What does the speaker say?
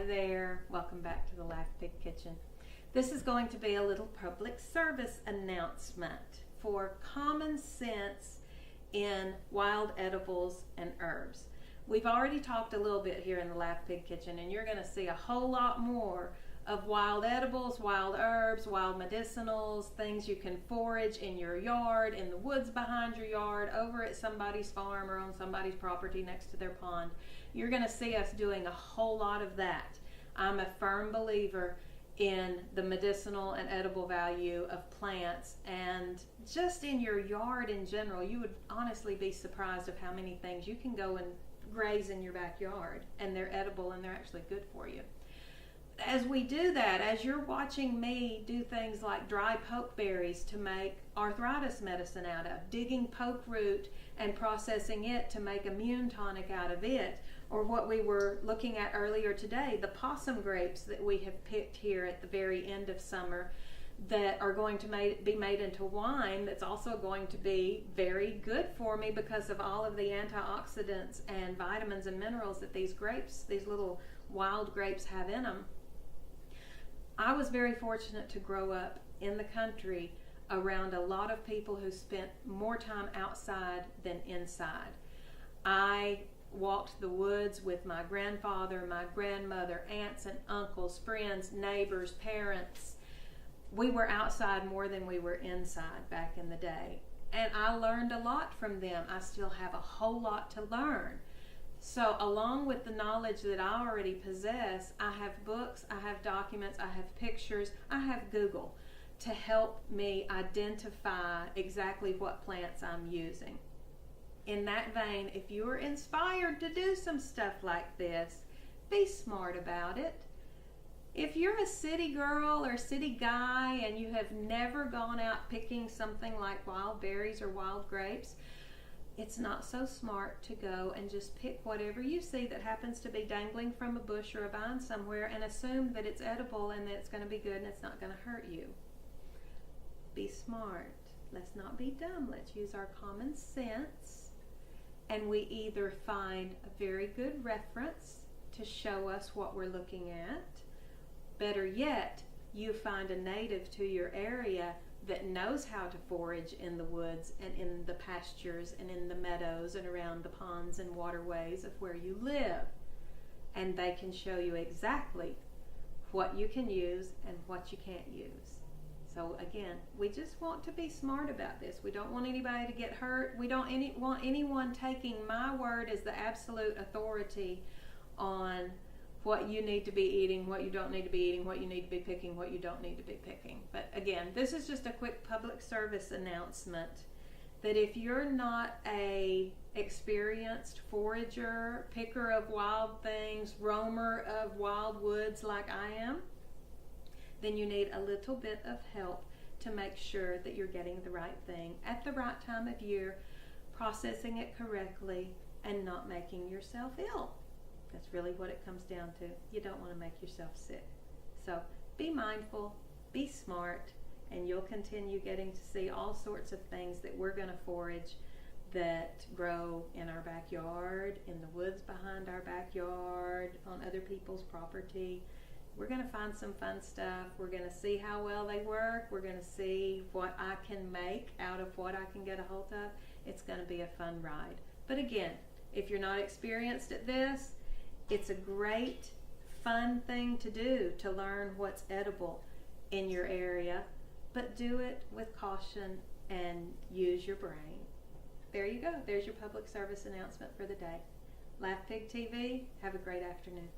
there, welcome back to the Laugh Pig Kitchen. This is going to be a little public service announcement for common sense in wild edibles and herbs. We've already talked a little bit here in the Laugh Pig Kitchen, and you're going to see a whole lot more of wild edibles, wild herbs, wild medicinals, things you can forage in your yard, in the woods behind your yard, over at somebody's farm or on somebody's property next to their pond. You're going to see us doing a whole lot of that. I'm a firm believer in the medicinal and edible value of plants, and just in your yard in general. You would honestly be surprised of how many things you can go and graze in your backyard, and they're edible and they're actually good for you. As we do that, as you're watching me do things like dry pokeberries to make arthritis medicine out of, digging poke root and processing it to make immune tonic out of it, or what we were looking at earlier today, the possum grapes that we have picked here at the very end of summer that are going to be made into wine that's also going to be very good for me because of all of the antioxidants and vitamins and minerals that these grapes, these little wild grapes, have in them. I was very fortunate to grow up in the country around a lot of people who spent more time outside than inside. I walked the woods with my grandfather, my grandmother, aunts and uncles, friends, neighbors, parents. We were outside more than we were inside back in the day. And I learned a lot from them. I still have a whole lot to learn. So along with the knowledge that I already possess, I have books, I have documents, I have pictures, I have Google to help me identify exactly what plants I'm using. In that vein, if you're inspired to do some stuff like this, be smart about it. If you're a city girl or city guy and you have never gone out picking something like wild berries or wild grapes, it's not so smart to go and just pick whatever you see that happens to be dangling from a bush or a vine somewhere and assume that it's edible and that it's going to be good and it's not going to hurt you. Be smart. Let's not be dumb. Let's use our common sense, and we either find a very good reference to show us what we're looking at. Better yet, you find a native to your area that knows how to forage in the woods and in the pastures and in the meadows and around the ponds and waterways of where you live. And they can show you exactly what you can use and what you can't use. So again, we just want to be smart about this. We don't want anybody to get hurt. We don't want anyone taking my word as the absolute authority on what you need to be eating, what you don't need to be eating, what you need to be picking, what you don't need to be picking. But again, this is just a quick public service announcement that if you're not a experienced forager, picker of wild things, roamer of wild woods like I am, then you need a little bit of help to make sure that you're getting the right thing at the right time of year, processing it correctly, and not making yourself ill. That's really what it comes down to. You don't want to make yourself sick. So be mindful, be smart, and you'll continue getting to see all sorts of things that we're going to forage that grow in our backyard, in the woods behind our backyard, on other people's property. We're going to find some fun stuff. We're going to see how well they work. We're going to see what I can make out of what I can get a hold of. It's going to be a fun ride. But again, if you're not experienced at this, it's a great, fun thing to do to learn what's edible in your area, but do it with caution and use your brain. There you go. There's your public service announcement for the day. Laugh Pig TV, have a great afternoon.